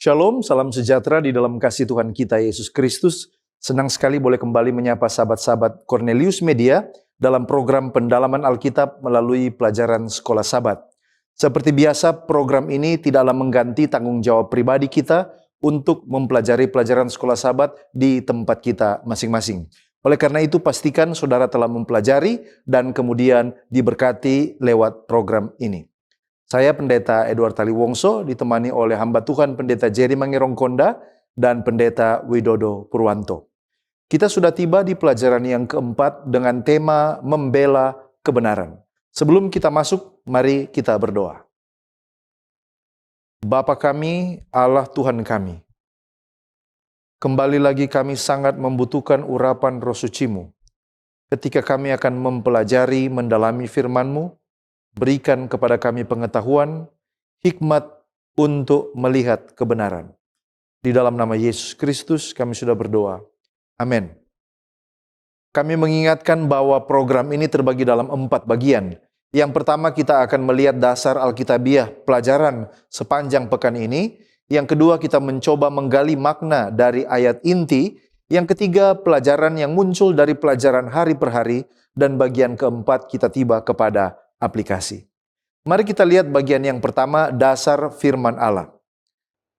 Shalom, salam sejahtera di dalam kasih Tuhan kita Yesus Kristus. Senang sekali boleh kembali menyapa sahabat-sahabat Cornelius Media dalam program pendalaman Alkitab melalui pelajaran Sekolah Sabat. Seperti biasa, program ini tidaklah mengganti tanggung jawab pribadi kita untuk mempelajari pelajaran Sekolah Sabat di tempat kita masing-masing. Oleh karena itu, pastikan saudara telah mempelajari dan kemudian diberkati lewat program ini. Saya Pendeta Edward Taliwongso ditemani oleh hamba Tuhan Pendeta Jerry Mangerongkonda dan Pendeta Widodo Purwanto. Kita sudah tiba di pelajaran yang keempat dengan tema membela kebenaran. Sebelum kita masuk, mari kita berdoa. Bapa kami, Allah Tuhan kami, kembali lagi kami sangat membutuhkan urapan Roh Suci-Mu. Ketika kami akan mempelajari, mendalami firman-Mu, berikan kepada kami pengetahuan, hikmat untuk melihat kebenaran. Di dalam nama Yesus Kristus kami sudah berdoa. Amin. Kami mengingatkan bahwa program ini terbagi dalam 4 bagian. Yang pertama kita akan melihat dasar Alkitabiah pelajaran sepanjang pekan ini. Yang kedua kita mencoba menggali makna dari ayat inti. Yang ketiga pelajaran yang muncul dari pelajaran hari per hari. Dan bagian keempat kita tiba kepada aplikasi. Mari kita lihat bagian yang pertama, dasar firman Allah.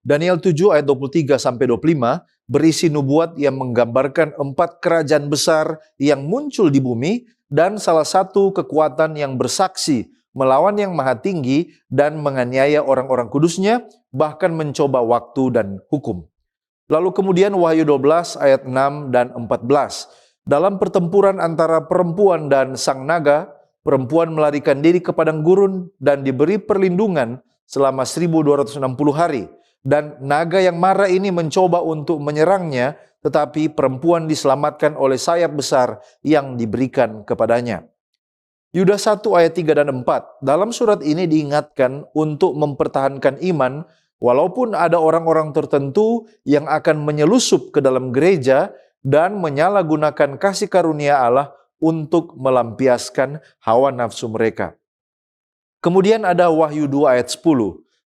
Daniel 7 ayat 23-25 berisi nubuat yang menggambarkan 4 kerajaan besar yang muncul di bumi dan salah satu kekuatan yang bersaksi melawan yang maha tinggi dan menganiaya orang-orang kudusnya, bahkan mencoba waktu dan hukum. Lalu kemudian Wahyu 12 ayat 6 dan 14. Dalam pertempuran antara perempuan dan sang naga, perempuan melarikan diri ke padang gurun dan diberi perlindungan selama 1260 hari. Dan naga yang marah ini mencoba untuk menyerangnya, tetapi perempuan diselamatkan oleh sayap besar yang diberikan kepadanya. Yudas 1 ayat 3 dan 4. Dalam surat ini diingatkan untuk mempertahankan iman, walaupun ada orang-orang tertentu yang akan menyelusup ke dalam gereja dan menyalahgunakan kasih karunia Allah untuk melampiaskan hawa nafsu mereka. Kemudian ada Wahyu 2 ayat 10.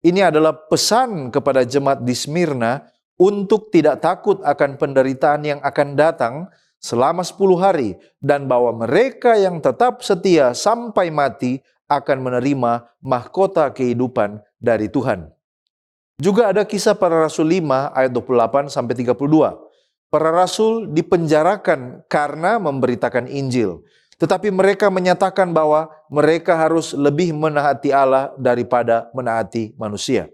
Ini adalah pesan kepada jemaat di Smyrna untuk tidak takut akan penderitaan yang akan datang selama 10 hari dan bahwa mereka yang tetap setia sampai mati akan menerima mahkota kehidupan dari Tuhan. Juga ada Kisah Para Rasul 5 ayat 28-32. Para rasul dipenjarakan karena memberitakan Injil. Tetapi mereka menyatakan bahwa mereka harus lebih menaati Allah daripada menaati manusia.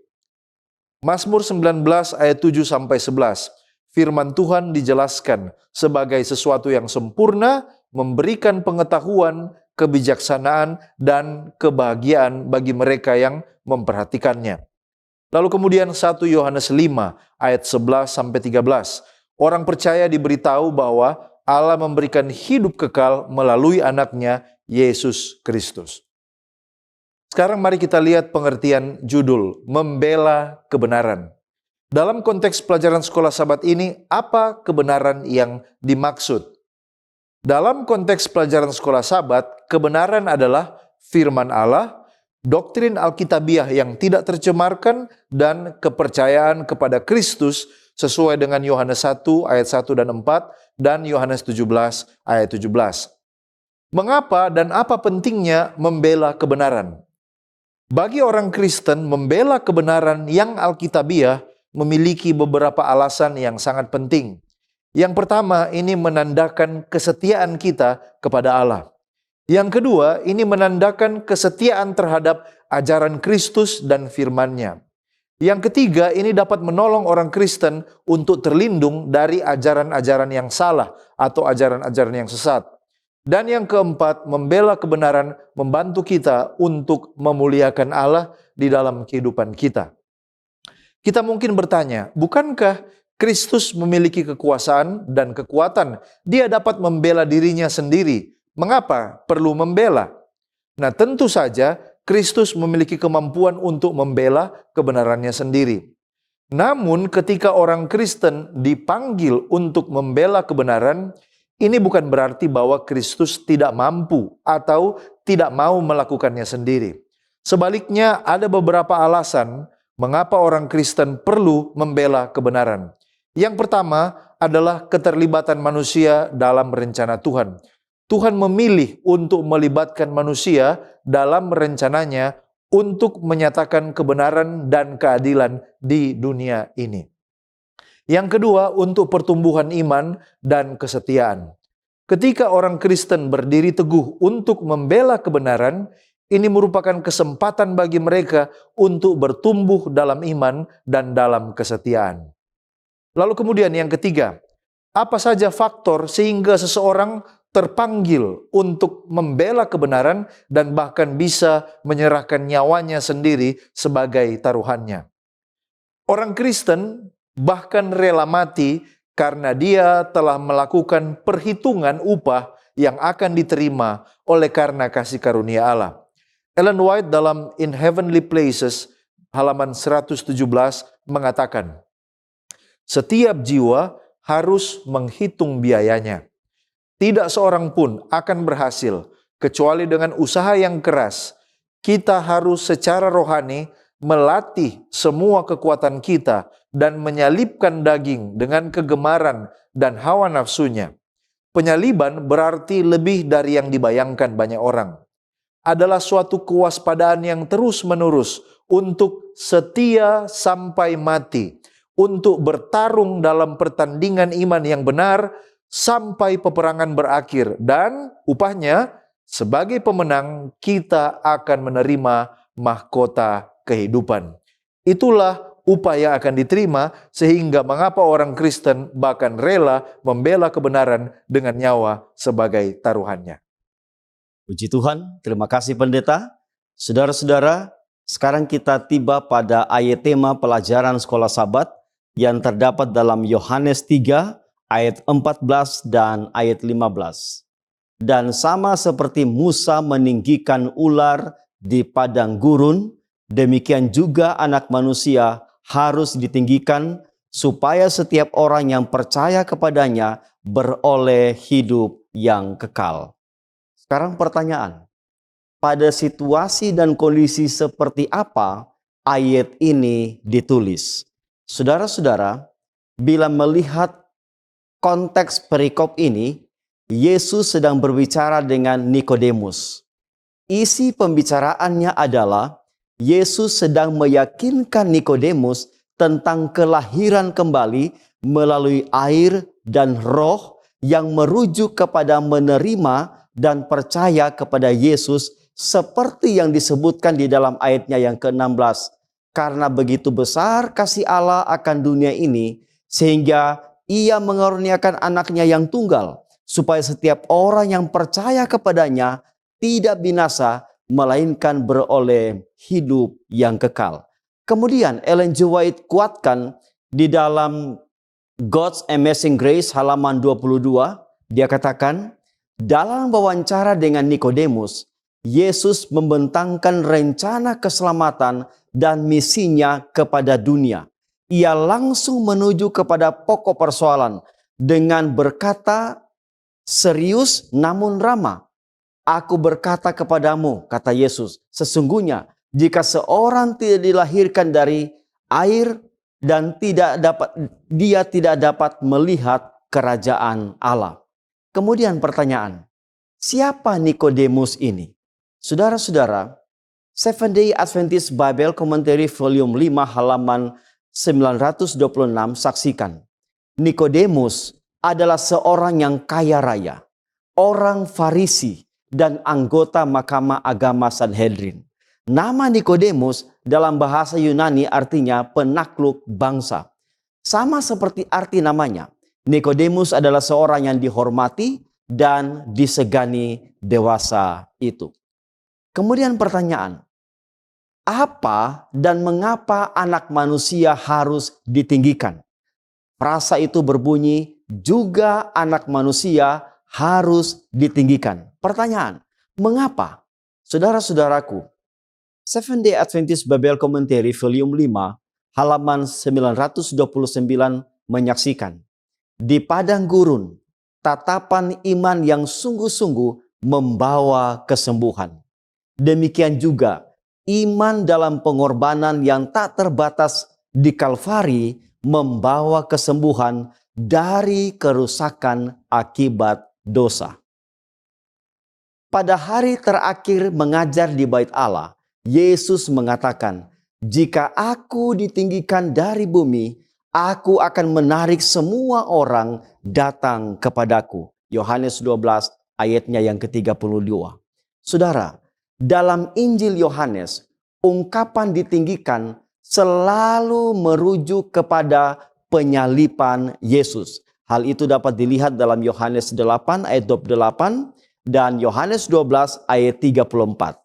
Mazmur 19 ayat 7-11. Firman Tuhan dijelaskan sebagai sesuatu yang sempurna, memberikan pengetahuan, kebijaksanaan, dan kebahagiaan bagi mereka yang memperhatikannya. Lalu kemudian 1 Yohanes 5 ayat 11-13. Orang percaya diberitahu bahwa Allah memberikan hidup kekal melalui anaknya Yesus Kristus. Sekarang mari kita lihat pengertian judul, membela kebenaran. Dalam konteks pelajaran Sekolah Sabat ini, apa kebenaran yang dimaksud? Dalam konteks pelajaran Sekolah Sabat, kebenaran adalah firman Allah, doktrin Alkitabiah yang tidak tercemarkan, dan kepercayaan kepada Kristus sesuai dengan Yohanes 1 ayat 1 dan 4 dan Yohanes 17 ayat 17. Mengapa dan apa pentingnya membela kebenaran? Bagi orang Kristen, membela kebenaran yang Alkitabiah memiliki beberapa alasan yang sangat penting. Yang pertama, ini menandakan kesetiaan kita kepada Allah. Yang kedua, ini menandakan kesetiaan terhadap ajaran Kristus dan firman-Nya. Yang ketiga, ini dapat menolong orang Kristen untuk terlindung dari ajaran-ajaran yang salah atau ajaran-ajaran yang sesat. Dan yang keempat, membela kebenaran membantu kita untuk memuliakan Allah di dalam kehidupan kita. Kita mungkin bertanya, bukankah Kristus memiliki kekuasaan dan kekuatan? Dia dapat membela dirinya sendiri. Mengapa perlu membela? Nah, tentu saja Kristus memiliki kemampuan untuk membela kebenarannya sendiri. Namun ketika orang Kristen dipanggil untuk membela kebenaran, ini bukan berarti bahwa Kristus tidak mampu atau tidak mau melakukannya sendiri. Sebaliknya ada beberapa alasan Mengapa orang Kristen perlu membela kebenaran? Yang pertama adalah keterlibatan manusia dalam rencana Tuhan. Tuhan memilih untuk melibatkan manusia dalam rencananya untuk menyatakan kebenaran dan keadilan di dunia ini. Yang kedua, untuk pertumbuhan iman dan kesetiaan. Ketika orang Kristen berdiri teguh untuk membela kebenaran, ini merupakan kesempatan bagi mereka untuk bertumbuh dalam iman dan dalam kesetiaan. Lalu kemudian yang ketiga, apa saja faktor sehingga seseorang terpanggil untuk membela kebenaran dan bahkan bisa menyerahkan nyawanya sendiri sebagai taruhannya? Orang Kristen bahkan rela mati karena dia telah melakukan perhitungan upah yang akan diterima oleh karena kasih karunia Allah. Ellen White dalam In Heavenly Places halaman 117 mengatakan, setiap jiwa harus menghitung biayanya. Tidak seorang pun akan berhasil kecuali dengan usaha yang keras. Kita harus secara rohani melatih semua kekuatan kita dan menyalibkan daging dengan kegemaran dan hawa nafsunya. Penyaliban berarti lebih dari yang dibayangkan banyak orang. Adalah suatu kewaspadaan yang terus-menerus untuk setia sampai mati, untuk bertarung dalam pertandingan iman yang benar sampai peperangan berakhir, dan upahnya sebagai pemenang kita akan menerima mahkota kehidupan. Itulah upah yang akan diterima, sehingga mengapa orang Kristen bahkan rela membela kebenaran dengan nyawa sebagai taruhannya. Puji Tuhan, terima kasih pendeta. Saudara-saudara, sekarang kita tiba pada ayat tema pelajaran sekolah Sabat yang terdapat dalam Yohanes 3 ayat 14 dan ayat 15. Dan sama seperti Musa meninggikan ular di padang gurun, demikian juga Anak Manusia harus ditinggikan supaya setiap orang yang percaya kepadanya beroleh hidup yang kekal. Sekarang pertanyaan, pada situasi dan kondisi seperti apa ayat ini ditulis? Saudara-saudara, bila melihat konteks perikop ini, Yesus sedang berbicara dengan Nikodemus. Isi pembicaraannya adalah Yesus sedang meyakinkan Nikodemus tentang kelahiran kembali melalui air dan roh yang merujuk kepada menerima dan percaya kepada Yesus seperti yang disebutkan di dalam ayatnya yang ke-16. Karena begitu besar kasih Allah akan dunia ini, sehingga Ia mengaruniakan anaknya yang tunggal, supaya setiap orang yang percaya kepadanya tidak binasa, melainkan beroleh hidup yang kekal. Kemudian Ellen G. White kuatkan di dalam God's Amazing Grace halaman 22, dia katakan, dalam wawancara dengan Nikodemus, Yesus membentangkan rencana keselamatan dan misinya kepada dunia. Ia langsung menuju kepada pokok persoalan dengan berkata serius namun ramah. Aku berkata kepadamu, kata Yesus, sesungguhnya jika seorang tidak dilahirkan dari air dan dia tidak dapat melihat kerajaan Allah. Kemudian pertanyaan, siapa Nikodemus ini? Saudara-saudara, Seventh Day Adventist Bible Commentary Volume 5 halaman 926 saksikan. Nikodemus adalah seorang yang kaya raya, orang Farisi dan anggota Mahkamah Agama Sanhedrin. Nama Nikodemus dalam bahasa Yunani artinya penakluk bangsa. Sama seperti arti namanya, Nikodemus adalah seorang yang dihormati dan disegani dewasa itu. Kemudian pertanyaan, apa dan mengapa Anak Manusia harus ditinggikan? Frasa itu berbunyi, juga Anak Manusia harus ditinggikan. Pertanyaan, mengapa? Saudara-saudaraku, Seventh Day Adventist Bible Commentary Volume 5 halaman 929 menyaksikan, di padang gurun, tatapan iman yang sungguh-sungguh membawa kesembuhan. Demikian juga iman dalam pengorbanan yang tak terbatas di Kalvari membawa kesembuhan dari kerusakan akibat dosa. Pada hari terakhir mengajar di Bait Allah, Yesus mengatakan, "Jika aku ditinggikan dari bumi, aku akan menarik semua orang datang kepadaku." Yohanes 12 ayatnya yang ke-32. Saudara, dalam Injil Yohanes, ungkapan ditinggikan selalu merujuk kepada penyaliban Yesus. Hal itu dapat dilihat dalam Yohanes 8 ayat 28 dan Yohanes 12 ayat 34.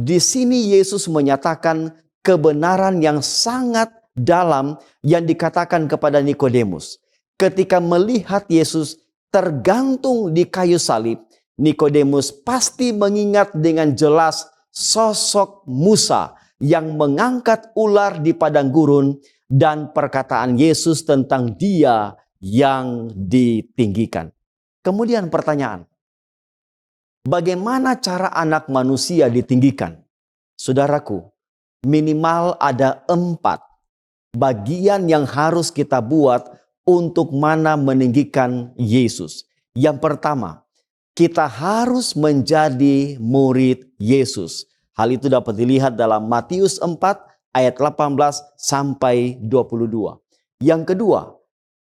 Di sini Yesus menyatakan kebenaran yang sangat dalam yang dikatakan kepada Nikodemus. Ketika melihat Yesus tergantung di kayu salib, Nikodemus pasti mengingat dengan jelas sosok Musa yang mengangkat ular di padang gurun dan perkataan Yesus tentang Dia yang ditinggikan. Kemudian pertanyaan, bagaimana cara anak manusia ditinggikan? Saudaraku, minimal ada 4 bagian yang harus kita buat untuk mana meninggikan Yesus. Yang pertama, kita harus menjadi murid Yesus. Hal itu dapat dilihat dalam Matius 4 ayat 18 sampai 22. Yang kedua,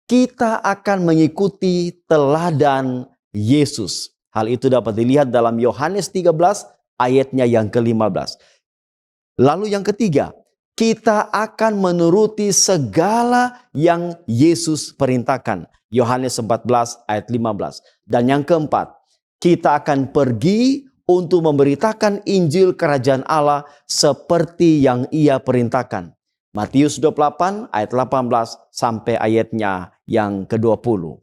kita akan mengikuti teladan Yesus. Hal itu dapat dilihat dalam Yohanes 13 ayatnya yang ke-15. Lalu yang ketiga, kita akan menuruti segala yang Yesus perintahkan. Yohanes 14 ayat 15. Dan yang keempat, kita akan pergi untuk memberitakan Injil Kerajaan Allah seperti yang Ia perintahkan. Matius 28 ayat 18 sampai ayatnya yang ke-20.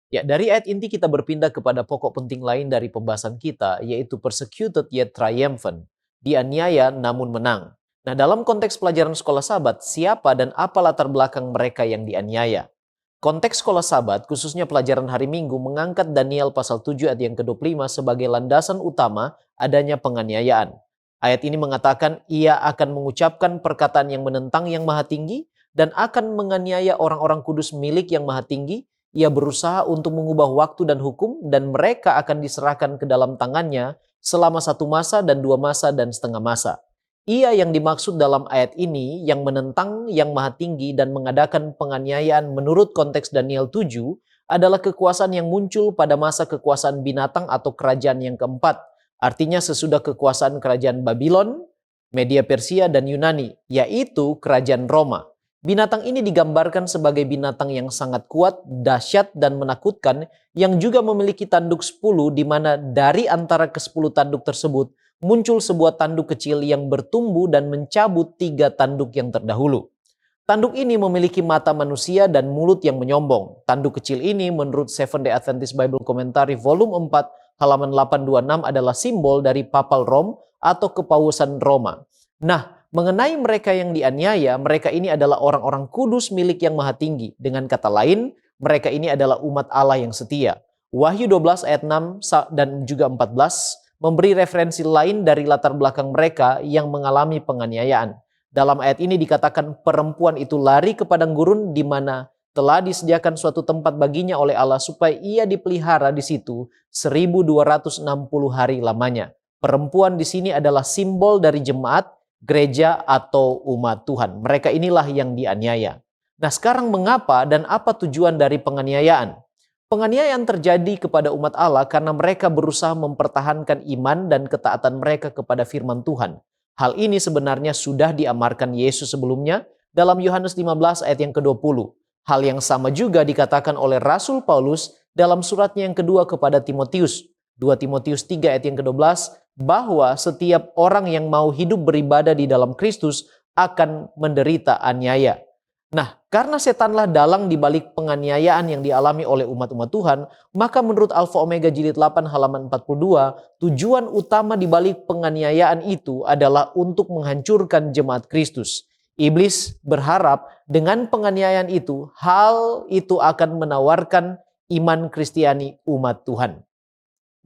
Ya, dari ayat inti kita berpindah kepada pokok penting lain dari pembahasan kita, yaitu persecuted yet triumphant, dianiaya namun menang. Nah, dalam konteks pelajaran sekolah Sabat, siapa dan apa latar belakang mereka yang dianiaya? Konteks sekolah Sabat, khususnya pelajaran hari Minggu, mengangkat Daniel pasal 7 ayat yang ke-25 sebagai landasan utama adanya penganiayaan. Ayat ini mengatakan ia akan mengucapkan perkataan yang menentang yang maha tinggi dan akan menganiaya orang-orang kudus milik yang maha tinggi. Ia berusaha untuk mengubah waktu dan hukum dan mereka akan diserahkan ke dalam tangannya selama 1 masa dan 2 masa dan setengah masa. Ia yang dimaksud dalam ayat ini yang menentang yang maha tinggi dan mengadakan penganiayaan menurut konteks Daniel 7 adalah kekuasaan yang muncul pada masa kekuasaan binatang atau kerajaan yang keempat. Artinya sesudah kekuasaan kerajaan Babylon, Media Persia dan Yunani, yaitu kerajaan Roma. Binatang ini digambarkan sebagai binatang yang sangat kuat, dahsyat dan menakutkan yang juga memiliki tanduk 10 di mana dari antara ke-10 tanduk tersebut muncul sebuah tanduk kecil yang bertumbuh dan mencabut 3 tanduk yang terdahulu. Tanduk ini memiliki mata manusia dan mulut yang menyombong. Tanduk kecil ini menurut Seventh-day Adventist Bible Commentary volume 4 halaman 826 adalah simbol dari Papal Rome atau kepausan Roma. Nah, mengenai mereka yang dianiaya, mereka ini adalah orang-orang kudus milik yang maha tinggi. Dengan kata lain, mereka ini adalah umat Allah yang setia. Wahyu 12 ayat 6 dan juga 14 memberi referensi lain dari latar belakang mereka yang mengalami penganiayaan. Dalam ayat ini dikatakan perempuan itu lari ke padang gurun di mana telah disediakan suatu tempat baginya oleh Allah supaya ia dipelihara di situ 1260 hari lamanya. Perempuan di sini adalah simbol dari jemaat, gereja atau umat Tuhan. Mereka inilah yang dianiaya. Nah, sekarang mengapa dan apa tujuan dari penganiayaan? Penganiayaan terjadi kepada umat Allah karena mereka berusaha mempertahankan iman dan ketaatan mereka kepada firman Tuhan. Hal ini sebenarnya sudah diamarkan Yesus sebelumnya dalam Yohanes 15 ayat yang ke-20. Hal yang sama juga dikatakan oleh Rasul Paulus dalam suratnya yang kedua kepada Timotius. 2 Timotius 3 ayat yang ke-12, bahwa setiap orang yang mau hidup beribadah di dalam Kristus akan menderita aniaya. Nah, karena setanlah dalang di balik penganiayaan yang dialami oleh umat-umat Tuhan, maka menurut Alfa Omega jilid 8 halaman 42, tujuan utama di balik penganiayaan itu adalah untuk menghancurkan jemaat Kristus. Iblis berharap dengan penganiayaan itu, hal itu akan menawarkan iman Kristiani umat Tuhan.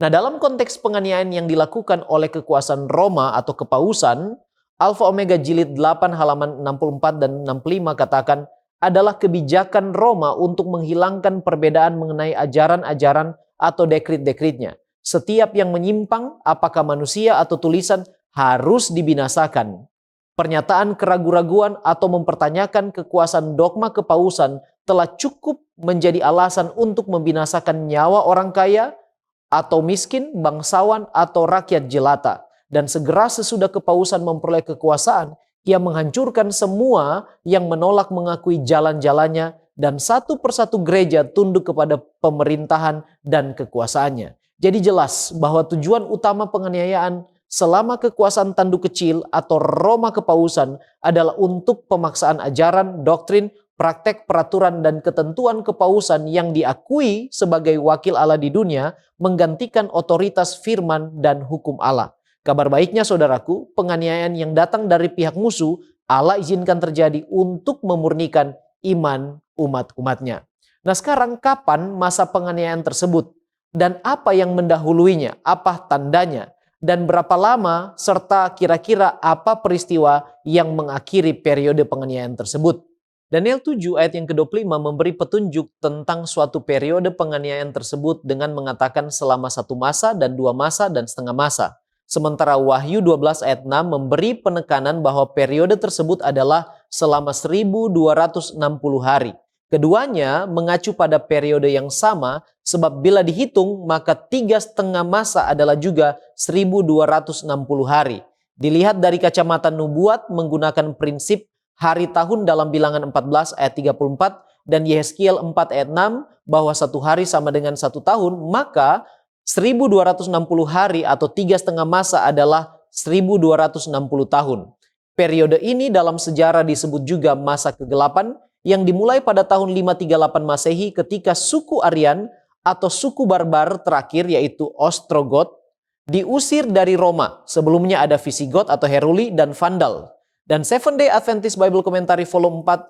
Nah, dalam konteks penganiayaan yang dilakukan oleh kekuasaan Roma atau kepausan, Alfa Omega Jilid 8 halaman 64 dan 65 katakan, adalah kebijakan Roma untuk menghilangkan perbedaan mengenai ajaran-ajaran atau dekrit-dekritnya. Setiap yang menyimpang, apakah manusia atau tulisan, harus dibinasakan. Pernyataan keraguan-raguan atau mempertanyakan kekuasaan dogma kepausan telah cukup menjadi alasan untuk membinasakan nyawa orang kaya atau miskin, bangsawan atau rakyat jelata. Dan segera sesudah kepausan memperoleh kekuasaan, ia menghancurkan semua yang menolak mengakui jalan-jalannya dan satu persatu gereja tunduk kepada pemerintahan dan kekuasaannya. Jadi jelas bahwa tujuan utama penganiayaan selama kekuasaan tanduk kecil atau Roma kepausan adalah untuk pemaksaan ajaran, doktrin, praktek, peraturan, dan ketentuan kepausan yang diakui sebagai wakil Allah di dunia menggantikan otoritas firman dan hukum Allah. Kabar baiknya saudaraku, penganiayaan yang datang dari pihak musuh Allah izinkan terjadi untuk memurnikan iman umat-umatnya. Nah sekarang kapan masa penganiayaan tersebut? Dan apa yang mendahuluinya? Apa tandanya? Dan berapa lama serta kira-kira apa peristiwa yang mengakhiri periode penganiayaan tersebut? Daniel 7 ayat yang ke-25 memberi petunjuk tentang suatu periode penganiayaan tersebut dengan mengatakan selama 1 masa dan 2 masa dan setengah masa. Sementara Wahyu 12 ayat 6 memberi penekanan bahwa periode tersebut adalah selama 1260 hari. Keduanya mengacu pada periode yang sama sebab bila dihitung maka 3,5 masa adalah juga 1260 hari. Dilihat dari kacamata nubuat menggunakan prinsip hari tahun dalam bilangan 14 ayat 34 dan Yehezkiel 4 ayat 6 bahwa 1 hari sama dengan 1 tahun, maka 1260 hari atau 3,5 masa adalah 1260 tahun. Periode ini dalam sejarah disebut juga masa kegelapan yang dimulai pada tahun 538 Masehi ketika suku Aryan atau suku barbar terakhir yaitu Ostrogot diusir dari Roma. Sebelumnya ada Visigot atau Heruli dan Vandal. Dan Seventh Day Adventist Bible Commentary volume 4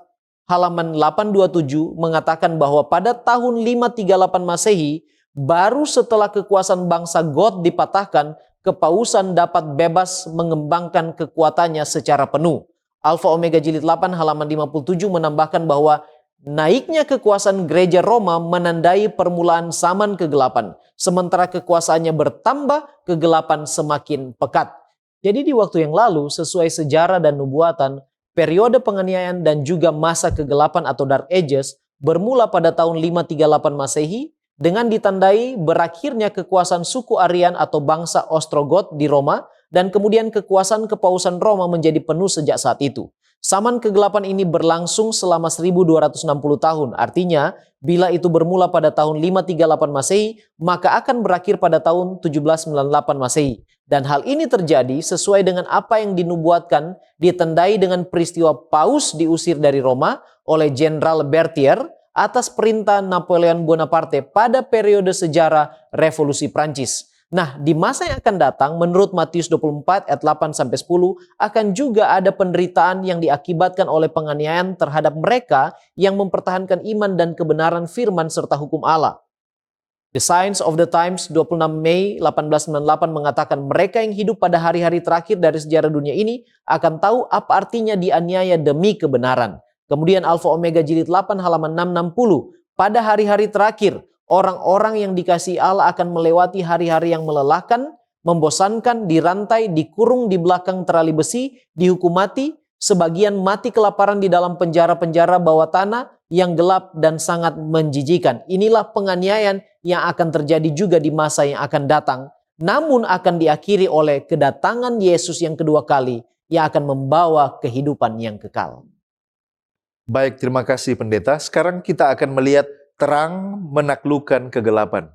halaman 827 mengatakan bahwa pada tahun 538 Masehi baru setelah kekuasaan bangsa Goth dipatahkan, kepausan dapat bebas mengembangkan kekuatannya secara penuh. Alfa Omega Jilid 8 halaman 57 menambahkan bahwa naiknya kekuasaan gereja Roma menandai permulaan zaman kegelapan. Sementara kekuasaannya bertambah, kegelapan semakin pekat. Jadi di waktu yang lalu, sesuai sejarah dan nubuatan, periode penganiayaan dan juga masa kegelapan atau Dark Ages bermula pada tahun 538 Masehi, dengan ditandai berakhirnya kekuasaan suku Aryan atau bangsa Ostrogot di Roma dan kemudian kekuasaan kepausan Roma menjadi penuh sejak saat itu. Zaman kegelapan ini berlangsung selama 1260 tahun. Artinya, bila itu bermula pada tahun 538 Masehi, maka akan berakhir pada tahun 1798 Masehi. Dan hal ini terjadi sesuai dengan apa yang dinubuatkan, ditandai dengan peristiwa Paus diusir dari Roma oleh Jenderal Berthier atas perintah Napoleon Bonaparte pada periode sejarah Revolusi Prancis. Nah, di masa yang akan datang, menurut Matius 24 ayat 8-10, akan juga ada penderitaan yang diakibatkan oleh penganiayaan terhadap mereka yang mempertahankan iman dan kebenaran firman serta hukum Allah. The Signs of the Times 26 Mei 1898 mengatakan mereka yang hidup pada hari-hari terakhir dari sejarah dunia ini akan tahu apa artinya dianiaya demi kebenaran. Kemudian Alfa Omega Jilid 8 halaman 660. Pada hari-hari terakhir, orang-orang yang dikasihi Allah akan melewati hari-hari yang melelahkan, membosankan, dirantai, dikurung di belakang terali besi, dihukum mati, sebagian mati kelaparan di dalam penjara-penjara bawah tanah yang gelap dan sangat menjijikan. Inilah penganiayaan yang akan terjadi juga di masa yang akan datang, namun akan diakhiri oleh kedatangan Yesus yang kedua kali yang akan membawa kehidupan yang kekal. Baik, terima kasih pendeta. Sekarang kita akan melihat terang menaklukkan kegelapan.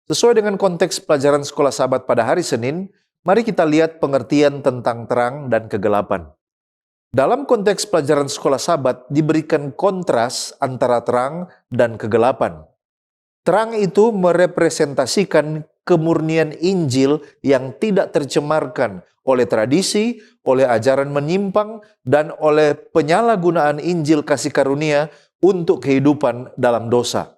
Sesuai dengan konteks pelajaran sekolah Sabat pada hari Senin, mari kita lihat pengertian tentang terang dan kegelapan. Dalam konteks pelajaran sekolah Sabat diberikan kontras antara terang dan kegelapan. Terang itu merepresentasikan kemurnian Injil yang tidak tercemarkan oleh tradisi, oleh ajaran menyimpang, dan oleh penyalahgunaan Injil kasih karunia untuk kehidupan dalam dosa.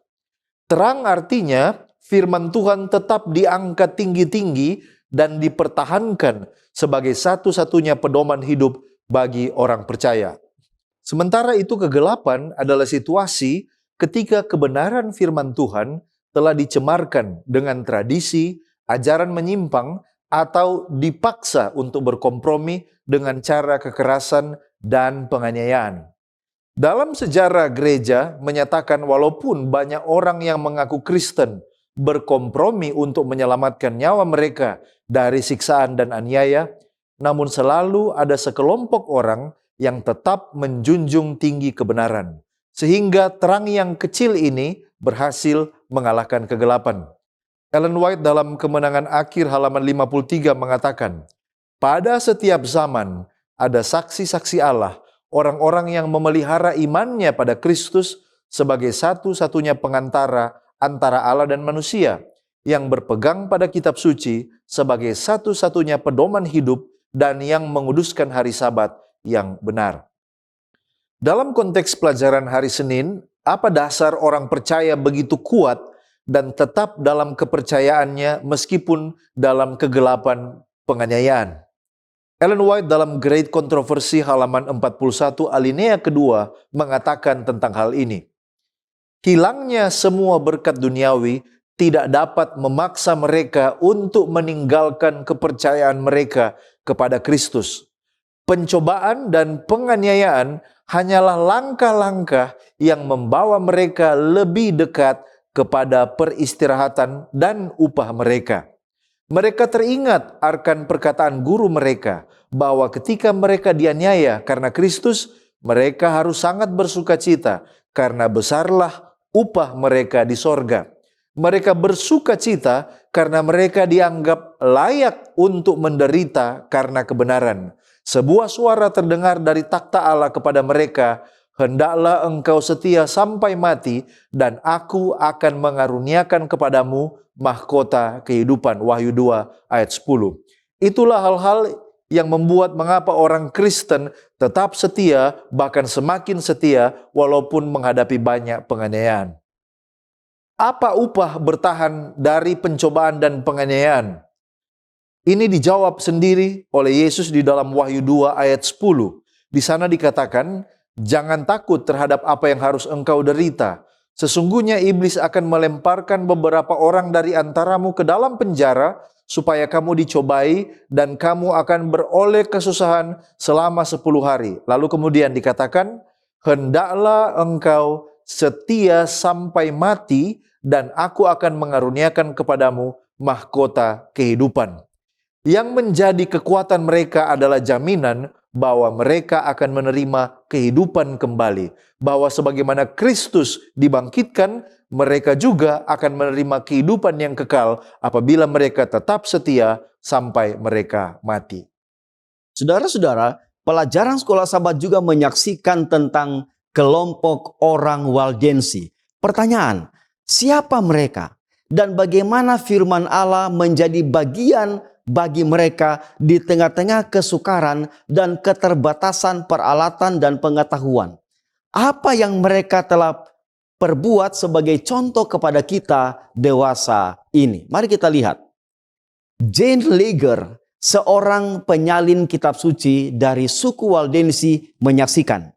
Terang artinya firman Tuhan tetap diangkat tinggi-tinggi dan dipertahankan sebagai satu-satunya pedoman hidup bagi orang percaya. Sementara itu kegelapan adalah situasi ketika kebenaran firman Tuhan telah dicemarkan dengan tradisi, ajaran menyimpang, atau dipaksa untuk berkompromi dengan cara kekerasan dan penganiayaan. Dalam sejarah gereja menyatakan walaupun banyak orang yang mengaku Kristen berkompromi untuk menyelamatkan nyawa mereka dari siksaan dan aniaya, namun selalu ada sekelompok orang yang tetap menjunjung tinggi kebenaran, sehingga terang yang kecil ini berhasil mengalahkan kegelapan. Ellen White dalam Kemenangan Akhir halaman 53 mengatakan, pada setiap zaman ada saksi-saksi Allah, orang-orang yang memelihara imannya pada Kristus sebagai satu-satunya pengantara antara Allah dan manusia, yang berpegang pada kitab suci sebagai satu-satunya pedoman hidup dan yang menguduskan hari Sabat yang benar. Dalam konteks pelajaran hari Senin, apa dasar orang percaya begitu kuat dan tetap dalam kepercayaannya meskipun dalam kegelapan penganiayaan? Ellen White dalam Great Controversy halaman 41 alinea kedua mengatakan tentang hal ini. Hilangnya semua berkat duniawi tidak dapat memaksa mereka untuk meninggalkan kepercayaan mereka kepada Kristus. Pencobaan dan penganiayaan hanyalah langkah-langkah yang membawa mereka lebih dekat kepada peristirahatan dan upah mereka. Mereka teringat akan perkataan guru mereka bahwa ketika mereka dianiaya karena Kristus, mereka harus sangat bersukacita karena besarlah upah mereka di sorga. Mereka bersukacita karena mereka dianggap layak untuk menderita karena kebenaran. Sebuah suara terdengar dari takhta Allah kepada mereka, hendaklah engkau setia sampai mati, dan aku akan mengaruniakan kepadamu mahkota kehidupan. Wahyu 2 ayat 10. Itulah hal-hal yang membuat mengapa orang Kristen tetap setia, bahkan semakin setia walaupun menghadapi banyak penganiayaan. Apa upah bertahan dari pencobaan dan penganiayaan? Ini dijawab sendiri oleh Yesus di dalam Wahyu 2 ayat 10. Di sana dikatakan, jangan takut terhadap apa yang harus engkau derita. Sesungguhnya iblis akan melemparkan beberapa orang dari antaramu ke dalam penjara, supaya kamu dicobai dan kamu akan beroleh kesusahan selama 10 hari. Lalu kemudian dikatakan, hendaklah engkau setia sampai mati, dan aku akan mengaruniakan kepadamu mahkota kehidupan. Yang menjadi kekuatan mereka adalah jaminan bahwa mereka akan menerima kehidupan kembali. Bahwa sebagaimana Kristus dibangkitkan, mereka juga akan menerima kehidupan yang kekal apabila mereka tetap setia sampai mereka mati. Saudara-saudara, pelajaran sekolah Sabat juga menyaksikan tentang kelompok orang Waldensi. Pertanyaan, siapa mereka? Dan bagaimana firman Allah menjadi bagian bagi mereka di tengah-tengah kesukaran dan keterbatasan peralatan dan pengetahuan? Apa yang mereka telah perbuat sebagai contoh kepada kita dewasa ini? Mari kita lihat. Jane Leger, seorang penyalin kitab suci dari suku Waldensi, menyaksikan.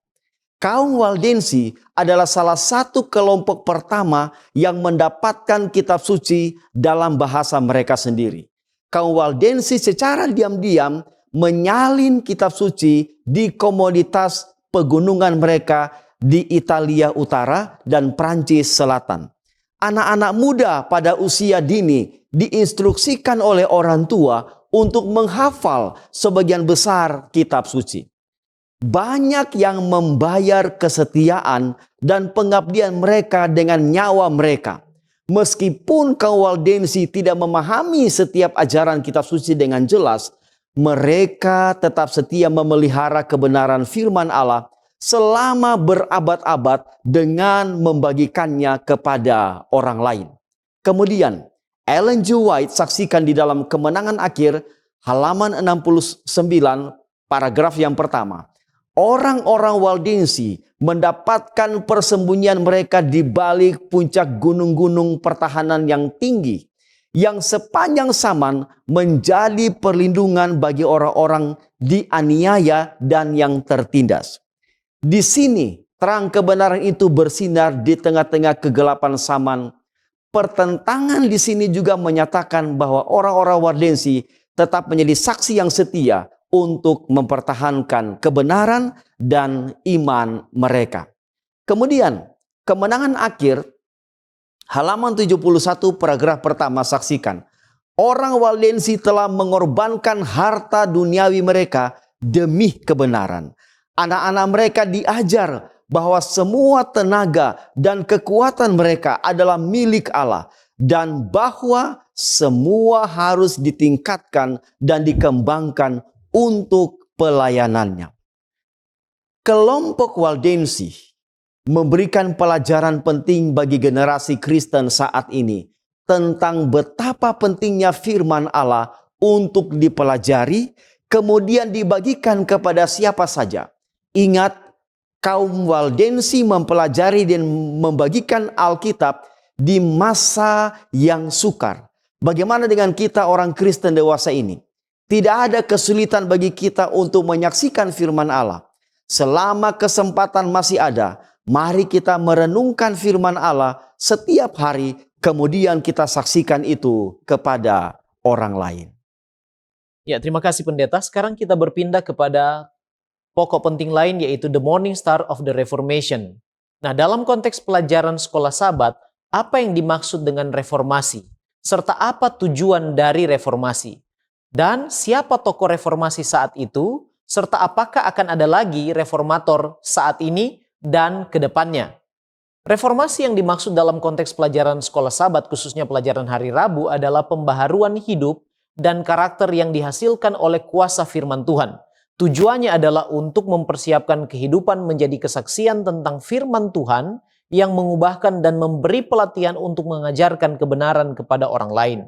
Kaum Waldensi adalah salah satu kelompok pertama yang mendapatkan kitab suci dalam bahasa mereka sendiri. Kaum Waldensi secara diam-diam menyalin kitab suci di komoditas pegunungan mereka di Italia Utara dan Prancis Selatan. Anak-anak muda pada usia dini diinstruksikan oleh orang tua untuk menghafal sebagian besar kitab suci. Banyak yang membayar kesetiaan dan pengabdian mereka dengan nyawa mereka. Meskipun kaum Waldensi tidak memahami setiap ajaran kitab suci dengan jelas, mereka tetap setia memelihara kebenaran firman Allah selama berabad-abad dengan membagikannya kepada orang lain. Kemudian, Ellen G. White saksikan di dalam Kemenangan Akhir halaman 69 paragraf yang pertama. Orang-orang Waldensi mendapatkan persembunyian mereka di balik puncak gunung-gunung pertahanan yang tinggi. yang sepanjang zaman menjadi perlindungan bagi orang-orang dianiaya dan yang tertindas. Di sini terang kebenaran itu bersinar di tengah-tengah kegelapan zaman. Pertentangan di sini juga menyatakan bahwa orang-orang Waldensi tetap menjadi saksi yang setia untuk mempertahankan kebenaran dan iman mereka. Kemudian, kemenangan akhir, halaman 71 paragraf pertama, saksikan. Orang Waldensi telah mengorbankan harta duniawi mereka demi kebenaran. Anak-anak mereka diajar bahwa semua tenaga dan kekuatan mereka adalah milik Allah, dan bahwa semua harus ditingkatkan dan dikembangkan untuk pelayanannya. Kelompok Waldensi memberikan pelajaran penting bagi generasi Kristen saat ini tentang betapa pentingnya firman Allah untuk dipelajari, kemudian dibagikan kepada siapa saja. Ingat, kaum Waldensi mempelajari dan membagikan Alkitab di masa yang sukar. Bagaimana dengan kita orang Kristen dewasa ini? Tidak ada kesulitan bagi kita untuk menyaksikan firman Allah. Selama kesempatan masih ada, mari kita merenungkan firman Allah setiap hari, kemudian kita saksikan itu kepada orang lain. Ya, terima kasih pendeta. Sekarang kita berpindah kepada pokok penting lain, yaitu The Morning Star of the Reformation. Nah, dalam konteks pelajaran sekolah Sabat, apa yang dimaksud dengan reformasi? Serta apa tujuan dari reformasi? Dan siapa tokoh reformasi saat itu? Serta apakah akan ada lagi reformator saat ini dan ke depannya? Reformasi yang dimaksud dalam konteks pelajaran sekolah Sabat, khususnya pelajaran hari Rabu, adalah pembaharuan hidup dan karakter yang dihasilkan oleh kuasa firman Tuhan. Tujuannya adalah untuk mempersiapkan kehidupan menjadi kesaksian tentang firman Tuhan yang mengubahkan dan memberi pelatihan untuk mengajarkan kebenaran kepada orang lain.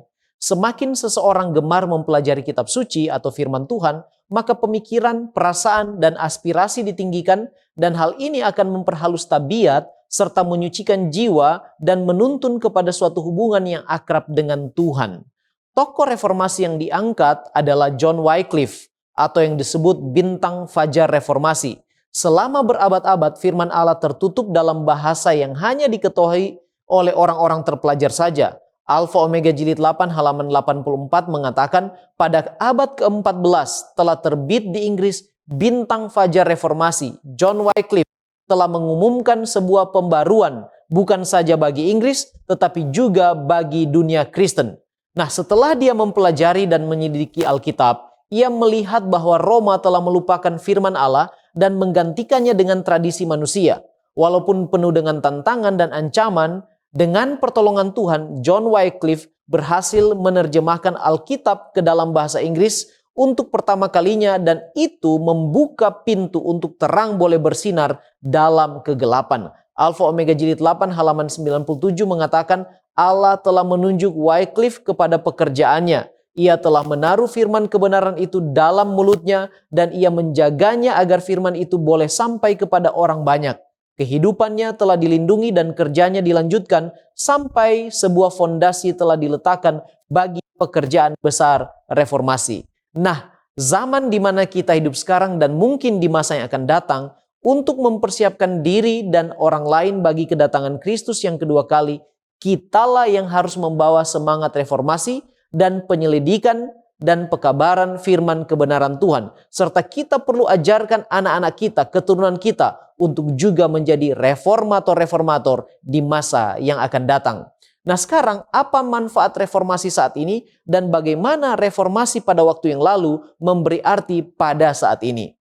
Semakin seseorang gemar mempelajari kitab suci atau firman Tuhan, maka pemikiran, perasaan, dan aspirasi ditinggikan, dan hal ini akan memperhalus tabiat serta menyucikan jiwa dan menuntun kepada suatu hubungan yang akrab dengan Tuhan. Tokoh reformasi yang diangkat adalah John Wycliffe, atau yang disebut bintang fajar reformasi. Selama berabad-abad, firman Allah tertutup dalam bahasa yang hanya diketahui oleh orang-orang terpelajar saja. Alfa Omega Jilid 8 halaman 84 mengatakan, pada abad ke-14 telah terbit di Inggris bintang fajar reformasi. John Wycliffe telah mengumumkan sebuah pembaruan, bukan saja bagi Inggris, tetapi juga bagi dunia Kristen. Nah, setelah dia mempelajari dan menyelidiki Alkitab, ia melihat bahwa Roma telah melupakan firman Allah dan menggantikannya dengan tradisi manusia. Walaupun penuh dengan tantangan dan ancaman, dengan pertolongan Tuhan, John Wycliffe berhasil menerjemahkan Alkitab ke dalam bahasa Inggris untuk pertama kalinya, dan itu membuka pintu untuk terang boleh bersinar dalam kegelapan. Alfa Omega Jilid 8 halaman 97 mengatakan, Allah telah menunjuk Wycliffe kepada pekerjaannya. Ia telah menaruh firman kebenaran itu dalam mulutnya dan ia menjaganya agar firman itu boleh sampai kepada orang banyak. Kehidupannya telah dilindungi dan kerjanya dilanjutkan sampai sebuah fondasi telah diletakkan bagi pekerjaan besar reformasi. Nah, zaman di mana kita hidup sekarang dan mungkin di masa yang akan datang, untuk mempersiapkan diri dan orang lain bagi kedatangan Kristus yang kedua kali, kitalah yang harus membawa semangat reformasi dan penyelidikan dan pekabaran firman kebenaran Tuhan. Serta kita perlu ajarkan anak-anak kita, keturunan kita, untuk juga menjadi reformator-reformator di masa yang akan datang. Nah, sekarang apa manfaat reformasi saat ini dan bagaimana reformasi pada waktu yang lalu memberi arti pada saat ini?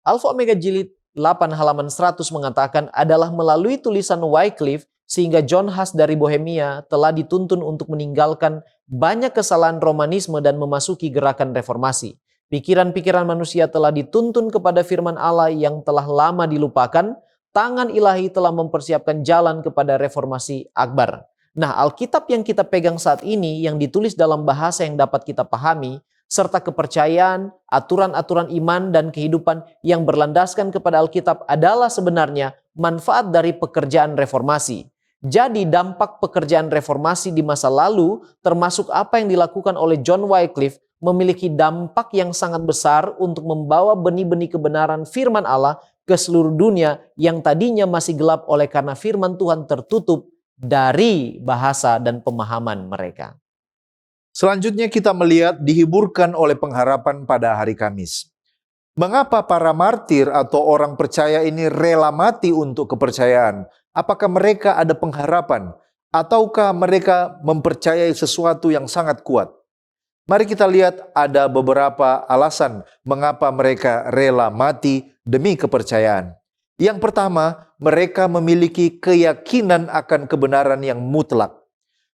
Alfa Omega Jilid 8 halaman 100 mengatakan, adalah melalui tulisan Wycliffe sehingga John Huss dari Bohemia telah dituntun untuk meninggalkan banyak kesalahan Romanisme dan memasuki gerakan reformasi. Pikiran-pikiran manusia telah dituntun kepada firman Allah yang telah lama dilupakan. Tangan ilahi telah mempersiapkan jalan kepada reformasi akbar. Nah, Alkitab yang kita pegang saat ini yang ditulis dalam bahasa yang dapat kita pahami, serta kepercayaan, aturan-aturan iman dan kehidupan yang berlandaskan kepada Alkitab adalah sebenarnya manfaat dari pekerjaan reformasi. Jadi dampak pekerjaan reformasi di masa lalu, termasuk apa yang dilakukan oleh John Wycliffe, memiliki dampak yang sangat besar untuk membawa benih-benih kebenaran firman Allah ke seluruh dunia yang tadinya masih gelap oleh karena firman Tuhan tertutup dari bahasa dan pemahaman mereka. Selanjutnya kita melihat dihiburkan oleh pengharapan pada hari Kamis. Mengapa para martir atau orang percaya ini rela mati untuk kepercayaan? Apakah mereka ada pengharapan? Ataukah mereka mempercayai sesuatu yang sangat kuat? Mari kita lihat ada beberapa alasan mengapa mereka rela mati demi kepercayaan. Yang pertama, mereka memiliki keyakinan akan kebenaran yang mutlak.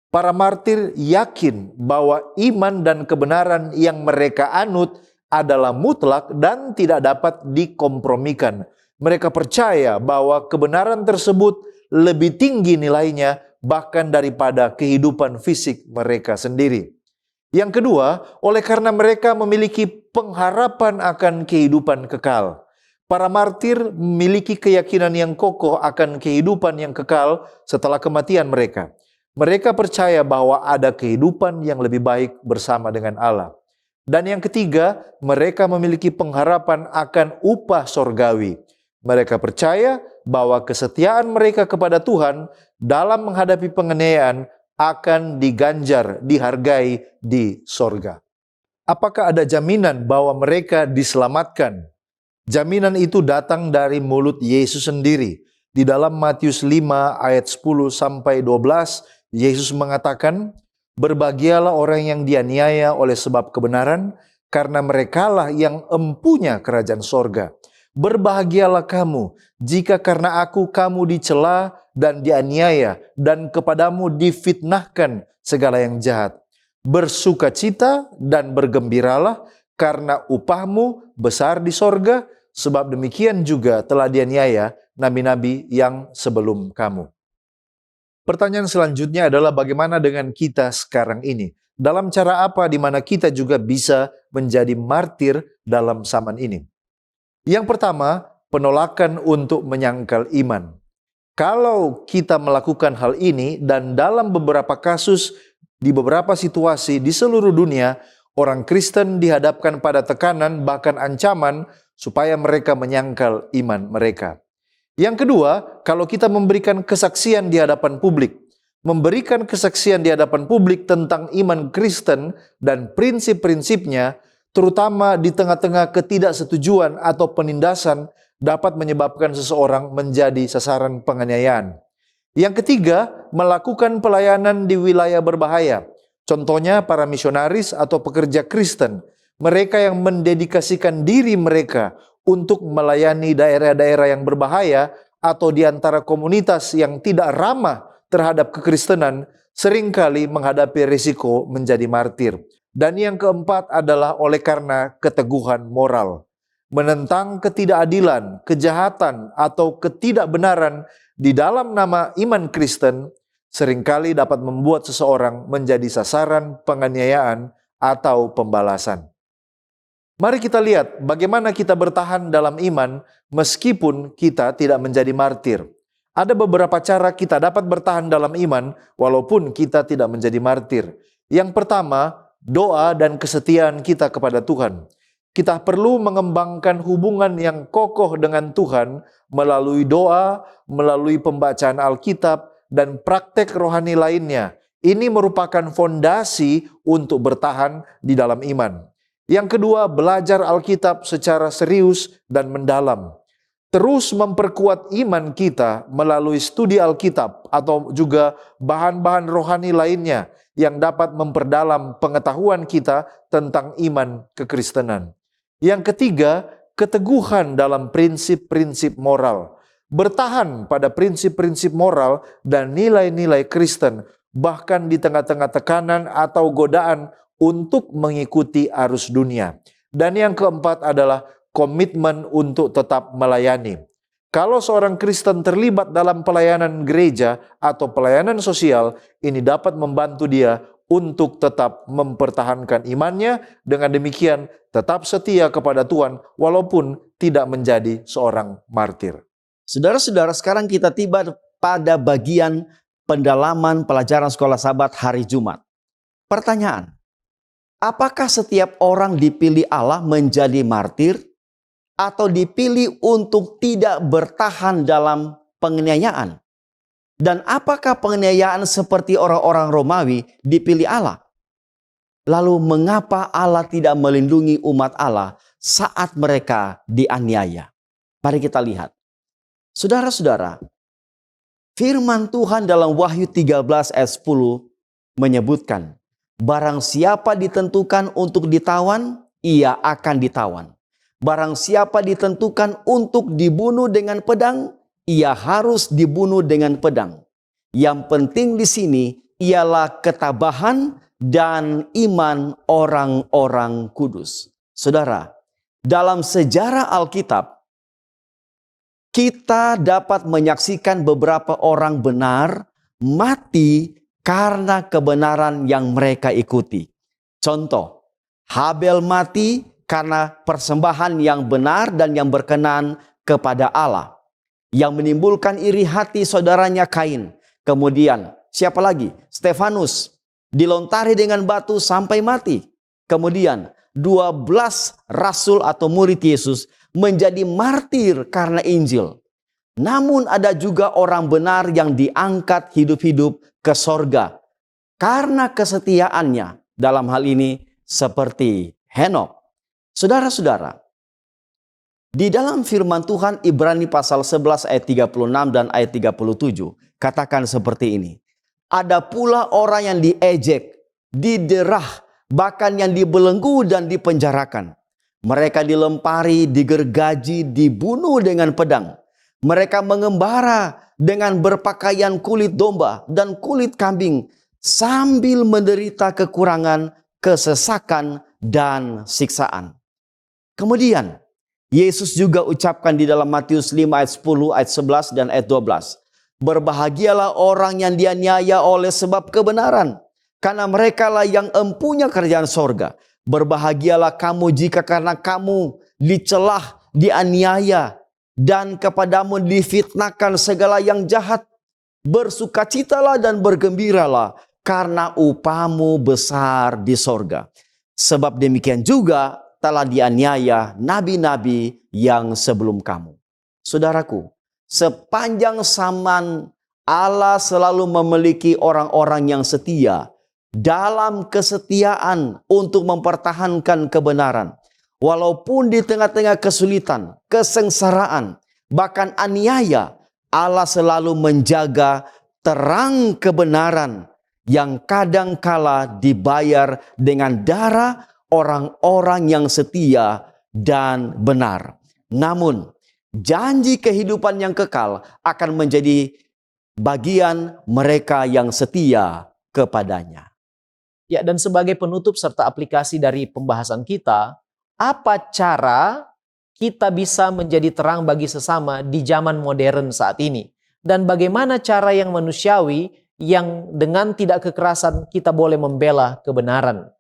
Para martir yakin bahwa iman dan kebenaran yang mereka anut adalah mutlak dan tidak dapat dikompromikan. Mereka percaya bahwa kebenaran tersebut lebih tinggi nilainya bahkan daripada kehidupan fisik mereka sendiri. Yang kedua, oleh karena mereka memiliki pengharapan akan kehidupan kekal. Para martir memiliki keyakinan yang kokoh akan kehidupan yang kekal setelah kematian mereka. Mereka percaya bahwa ada kehidupan yang lebih baik bersama dengan Allah. Dan yang ketiga, mereka memiliki pengharapan akan upah sorgawi. Mereka percaya bahwa kesetiaan mereka kepada Tuhan dalam menghadapi penganiayaan akan diganjar, dihargai di sorga. Apakah ada jaminan bahwa mereka diselamatkan? Jaminan itu datang dari mulut Yesus sendiri. Di dalam Matius 5 ayat 10 sampai 12, Yesus mengatakan, "Berbahagialah orang yang dianiaya oleh sebab kebenaran, karena merekalah yang empunya kerajaan sorga. Berbahagialah kamu, jika karena aku kamu dicela dan dianiaya, dan kepadamu difitnahkan segala yang jahat. Bersukacita dan bergembiralah, karena upahmu besar di sorga, sebab demikian juga telah dianiaya nabi-nabi yang sebelum kamu." Pertanyaan selanjutnya adalah bagaimana dengan kita sekarang ini? Dalam cara apa di mana kita juga bisa menjadi martir dalam zaman ini? Yang pertama, penolakan untuk menyangkal iman. Kalau kita melakukan hal ini dan dalam beberapa kasus, di beberapa situasi di seluruh dunia, orang Kristen dihadapkan pada tekanan bahkan ancaman supaya mereka menyangkal iman mereka. Yang kedua, kalau kita memberikan kesaksian di hadapan publik, memberikan kesaksian di hadapan publik tentang iman Kristen dan prinsip-prinsipnya, terutama di tengah-tengah ketidaksetujuan atau penindasan, dapat menyebabkan seseorang menjadi sasaran penganiayaan. Yang ketiga, melakukan pelayanan di wilayah berbahaya. Contohnya para misionaris atau pekerja Kristen, mereka yang mendedikasikan diri mereka untuk melayani daerah-daerah yang berbahaya atau di antara komunitas yang tidak ramah terhadap kekristenan, seringkali menghadapi risiko menjadi martir. Dan yang keempat adalah oleh karena keteguhan moral. Menentang ketidakadilan, kejahatan, atau ketidakbenaran di dalam nama iman Kristen seringkali dapat membuat seseorang menjadi sasaran penganiayaan atau pembalasan. Mari kita lihat bagaimana kita bertahan dalam iman meskipun kita tidak menjadi martir. Ada beberapa cara kita dapat bertahan dalam iman walaupun kita tidak menjadi martir. Yang pertama, doa dan kesetiaan kita kepada Tuhan. Kita perlu mengembangkan hubungan yang kokoh dengan Tuhan melalui doa, melalui pembacaan Alkitab, dan praktek rohani lainnya. Ini merupakan fondasi untuk bertahan di dalam iman. Yang kedua, belajar Alkitab secara serius dan mendalam. Terus memperkuat iman kita melalui studi Alkitab atau juga bahan-bahan rohani lainnya yang dapat memperdalam pengetahuan kita tentang iman kekristenan. Yang ketiga, keteguhan dalam prinsip-prinsip moral. Bertahan pada prinsip-prinsip moral dan nilai-nilai Kristen, bahkan di tengah-tengah tekanan atau godaan untuk mengikuti arus dunia. Dan yang keempat adalah komitmen untuk tetap melayani. Kalau seorang Kristen terlibat dalam pelayanan gereja atau pelayanan sosial, ini dapat membantu dia untuk tetap mempertahankan imannya, dengan demikian tetap setia kepada Tuhan walaupun tidak menjadi seorang martir. Saudara-saudara, sekarang kita tiba pada bagian pendalaman pelajaran sekolah Sabat hari Jumat. Pertanyaan, apakah setiap orang dipilih Allah menjadi martir atau dipilih untuk tidak bertahan dalam penganiayaan? Dan apakah penganiayaan seperti orang-orang Romawi dipilih Allah? Lalu mengapa Allah tidak melindungi umat Allah saat mereka dianiaya? Mari kita lihat. Saudara-saudara, firman Tuhan dalam Wahyu 13 ayat 10 menyebutkan, barang siapa ditentukan untuk ditawan, ia akan ditawan. Barang siapa ditentukan untuk dibunuh dengan pedang, ia harus dibunuh dengan pedang. Yang penting di sini ialah ketabahan dan iman orang-orang kudus. Saudara, dalam sejarah Alkitab, kita dapat menyaksikan beberapa orang benar mati karena kebenaran yang mereka ikuti. Contoh, Habel mati karena persembahan yang benar dan yang berkenan kepada Allah, yang menimbulkan iri hati saudaranya Kain. Kemudian, siapa lagi? Stefanus dilontari dengan batu sampai mati. Kemudian, 12 rasul atau murid Yesus menjadi martir karena Injil. Namun ada juga orang benar yang diangkat hidup-hidup ke sorga karena kesetiaannya. Dalam hal ini seperti Henokh. Saudara-saudara, di dalam firman Tuhan Ibrani pasal 11 ayat 36 dan ayat 37 katakan seperti ini. Ada pula orang yang diejek, diderah, bahkan yang dibelenggu dan dipenjarakan. Mereka dilempari, digergaji, dibunuh dengan pedang. Mereka mengembara dengan berpakaian kulit domba dan kulit kambing sambil menderita kekurangan, kesesakan, dan siksaan. Kemudian, Yesus juga ucapkan di dalam Matius 5 ayat 10, ayat 11, dan ayat 12. Berbahagialah orang yang dianiaya oleh sebab kebenaran, karena merekalah yang empunya kerajaan sorga. Berbahagialah kamu jika karena kamu dicelah, dianiaya, dan kepadamu difitnahkan segala yang jahat. Bersukacitalah dan bergembiralah, karena upamu besar di sorga. Sebab demikian juga telah dianiaya nabi-nabi yang sebelum kamu. Saudaraku, sepanjang zaman Allah selalu memiliki orang-orang yang setia dalam kesetiaan untuk mempertahankan kebenaran. Walaupun di tengah-tengah kesulitan, kesengsaraan, bahkan aniaya, Allah selalu menjaga terang kebenaran yang kadangkala dibayar dengan darah orang-orang yang setia dan benar. Namun, janji kehidupan yang kekal akan menjadi bagian mereka yang setia kepadanya. Ya, dan sebagai penutup serta aplikasi dari pembahasan kita, apa cara kita bisa menjadi terang bagi sesama di zaman modern saat ini? Dan bagaimana cara yang manusiawi yang dengan tidak kekerasan kita boleh membela kebenaran?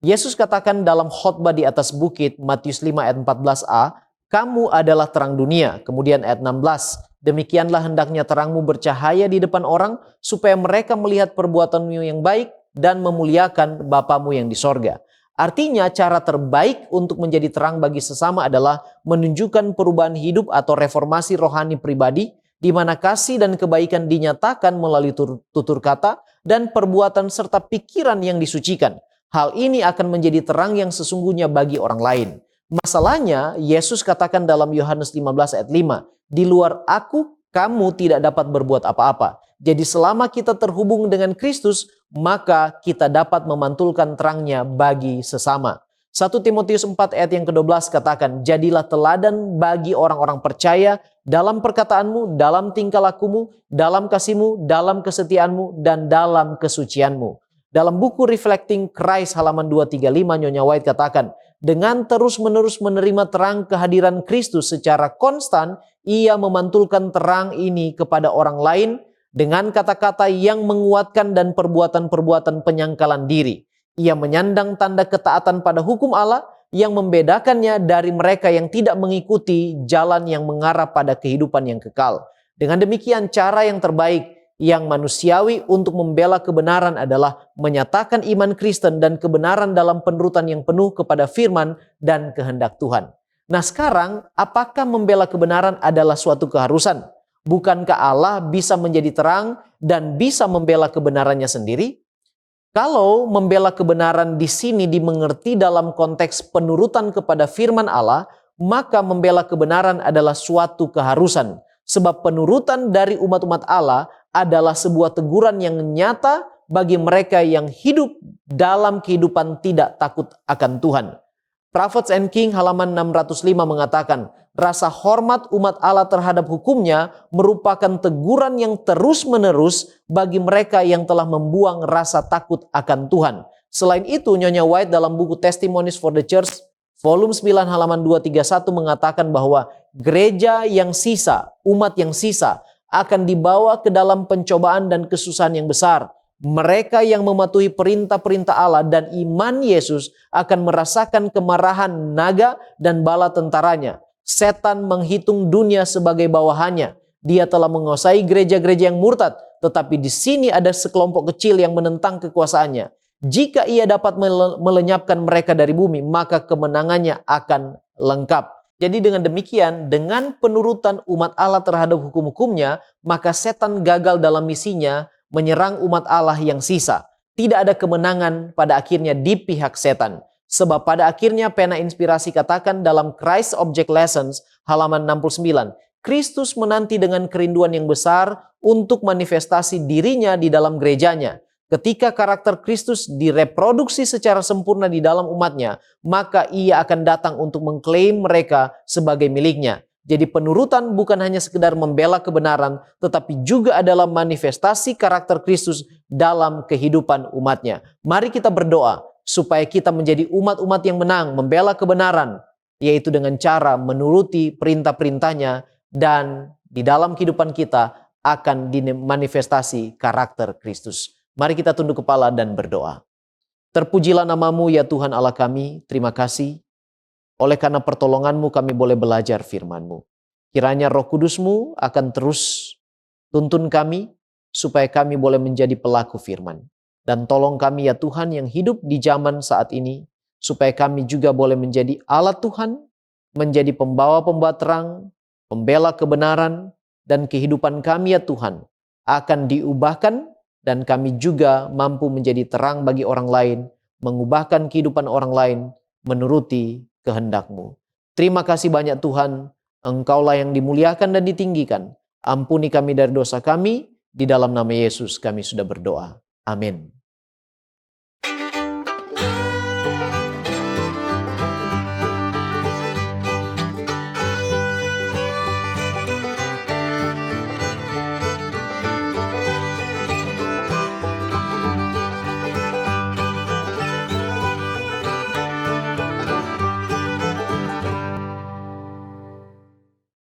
Yesus katakan dalam khotbah di atas bukit, Matius 5 ayat 14a, kamu adalah terang dunia. Kemudian ayat 16, demikianlah hendaknya terangmu bercahaya di depan orang, supaya mereka melihat perbuatanmu yang baik dan memuliakan Bapamu yang di sorga. Artinya cara terbaik untuk menjadi terang bagi sesama adalah menunjukkan perubahan hidup atau reformasi rohani pribadi, di mana kasih dan kebaikan dinyatakan melalui tutur kata dan perbuatan serta pikiran yang disucikan. Hal ini akan menjadi terang yang sesungguhnya bagi orang lain. Masalahnya, Yesus katakan dalam Yohanes 15 ayat 5, di luar aku, kamu tidak dapat berbuat apa-apa. Jadi selama kita terhubung dengan Kristus, maka kita dapat memantulkan terangnya bagi sesama. 1 Timotius 4 ayat yang ke-12 katakan, jadilah teladan bagi orang-orang percaya dalam perkataanmu, dalam tingkah lakumu, dalam kasihmu, dalam kesetiaanmu, dan dalam kesucianmu. Dalam buku Reflecting Christ halaman 235 Nyonya White katakan, dengan terus-menerus menerima terang kehadiran Kristus secara konstan, ia memantulkan terang ini kepada orang lain dengan kata-kata yang menguatkan dan perbuatan-perbuatan penyangkalan diri. Ia menyandang tanda ketaatan pada hukum Allah yang membedakannya dari mereka yang tidak mengikuti jalan yang mengarah pada kehidupan yang kekal. Dengan demikian, cara yang terbaik yang manusiawi untuk membela kebenaran adalah menyatakan iman Kristen dan kebenaran dalam penurutan yang penuh kepada firman dan kehendak Tuhan. Nah sekarang, apakah membela kebenaran adalah suatu keharusan? Bukankah Allah bisa menjadi terang dan bisa membela kebenarannya sendiri? Kalau membela kebenaran di sini dimengerti dalam konteks penurutan kepada firman Allah, maka membela kebenaran adalah suatu keharusan. Sebab penurutan dari umat-umat Allah adalah sebuah teguran yang nyata bagi mereka yang hidup dalam kehidupan tidak takut akan Tuhan. Prophets and King halaman 605 mengatakan, rasa hormat umat Allah terhadap hukumnya merupakan teguran yang terus-menerus bagi mereka yang telah membuang rasa takut akan Tuhan. Selain itu, Nyonya White dalam buku Testimonies for the Church, volume 9 halaman 231 mengatakan bahwa gereja yang sisa, umat yang sisa, akan dibawa ke dalam pencobaan dan kesusahan yang besar. Mereka yang mematuhi perintah-perintah Allah dan iman Yesus akan merasakan kemarahan naga dan bala tentaranya. Setan menghitung dunia sebagai bawahannya. Dia telah menguasai gereja-gereja yang murtad, tetapi di sini ada sekelompok kecil yang menentang kekuasaannya. Jika ia dapat melenyapkan mereka dari bumi, maka kemenangannya akan lengkap. Jadi dengan demikian, dengan penurutan umat Allah terhadap hukum-hukumnya, maka setan gagal dalam misinya menyerang umat Allah yang sisa. Tidak ada kemenangan pada akhirnya di pihak setan. Sebab pada akhirnya pena inspirasi katakan dalam Christ Object Lessons halaman 69, Kristus menanti dengan kerinduan yang besar untuk manifestasi dirinya di dalam gerejanya. Ketika karakter Kristus direproduksi secara sempurna di dalam umatnya, maka ia akan datang untuk mengklaim mereka sebagai miliknya. Jadi penurutan bukan hanya sekedar membela kebenaran, tetapi juga adalah manifestasi karakter Kristus dalam kehidupan umatnya. Mari kita berdoa supaya kita menjadi umat-umat yang menang, membela kebenaran, yaitu dengan cara menuruti perintah-perintahnya, dan di dalam kehidupan kita akan dimanifestasi karakter Kristus. Mari kita tunduk kepala dan berdoa. Terpujilah namamu ya Tuhan Allah kami, terima kasih. Oleh karena pertolonganmu kami boleh belajar firman-Mu. Kiranya Roh Kudus-Mu akan terus tuntun kami, supaya kami boleh menjadi pelaku firman. Dan tolong kami ya Tuhan yang hidup di zaman saat ini, supaya kami juga boleh menjadi alat Tuhan, menjadi pembawa-pembawa terang, pembela kebenaran, dan kehidupan kami ya Tuhan akan diubahkan, dan kami juga mampu menjadi terang bagi orang lain, mengubahkan kehidupan orang lain menuruti kehendak-Mu. Terima kasih banyak Tuhan, Engkaulah yang dimuliakan dan ditinggikan. Ampuni kami dari dosa kami, di dalam nama Yesus kami sudah berdoa. Amin.